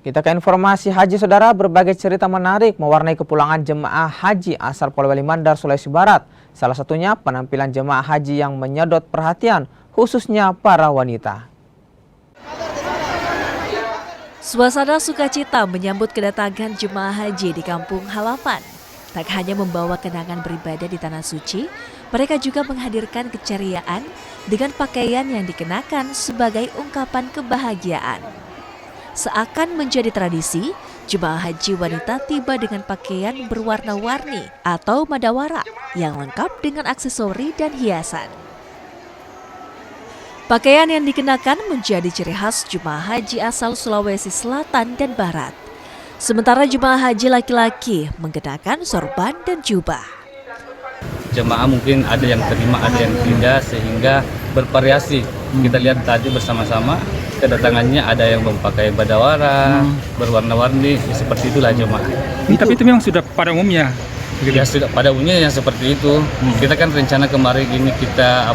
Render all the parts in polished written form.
Kita ke informasi haji saudara, berbagai cerita menarik mewarnai kepulangan jemaah haji asal Polewali Mandar, Sulawesi Barat. Salah satunya penampilan jemaah haji yang menyedot perhatian, khususnya para wanita. Suasana sukacita menyambut kedatangan jemaah haji di kampung halaman. Tak hanya membawa kenangan beribadah di Tanah Suci, mereka juga menghadirkan keceriaan dengan pakaian yang dikenakan sebagai ungkapan kebahagiaan. Seakan menjadi tradisi, jemaah haji wanita tiba dengan pakaian berwarna-warni atau madawara yang lengkap dengan aksesori dan hiasan. Pakaian yang dikenakan menjadi ciri khas jemaah haji asal Sulawesi Selatan dan Barat. Sementara jemaah haji laki-laki mengenakan sorban dan jubah. Jemaah mungkin ada yang terima, ada yang tidak, sehingga bervariasi. Kita lihat tadi bersama-sama kedatangannya ada yang memakai badawara, berwarna-warni, seperti itulah jemaah. Tapi itu memang sudah pada umumnya. Ya sudah pada umumnya yang seperti itu. Kita kan rencana kemarin ini kita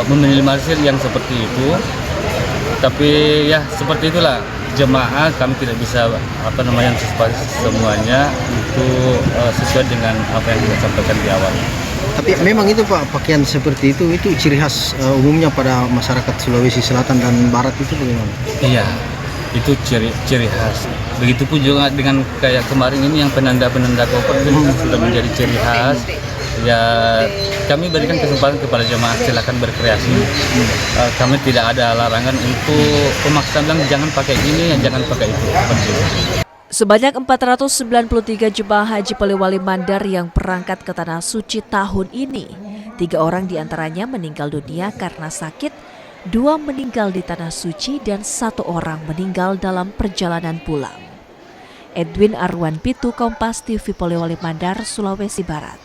meminimalisir yang seperti itu. Tapi ya seperti itulah jemaah, kami tidak bisa antisipasi semuanya itu sesuai dengan apa yang kita sampaikan di awal. Tapi memang itu Pak, pakaian seperti itu ciri khas umumnya pada masyarakat Sulawesi Selatan dan Barat itu bagaimana? Iya, itu ciri khas. Begitupun juga dengan kayak kemarin ini yang penanda-penanda koper itu sudah menjadi ciri khas. Ya, kami berikan kesempatan kepada jemaah silakan berkreasi. Kami tidak ada larangan untuk pemaksaan bilang jangan pakai ini, jangan pakai itu. Seperti itu. Sebanyak 493 jemaah haji Polewali Mandar yang berangkat ke Tanah Suci tahun ini. 3 orang diantaranya meninggal dunia karena sakit, 2 meninggal di Tanah Suci, dan 1 orang meninggal dalam perjalanan pulang. Edwin Arwan Pitu, Kompas TV, Polewali Mandar, Sulawesi Barat.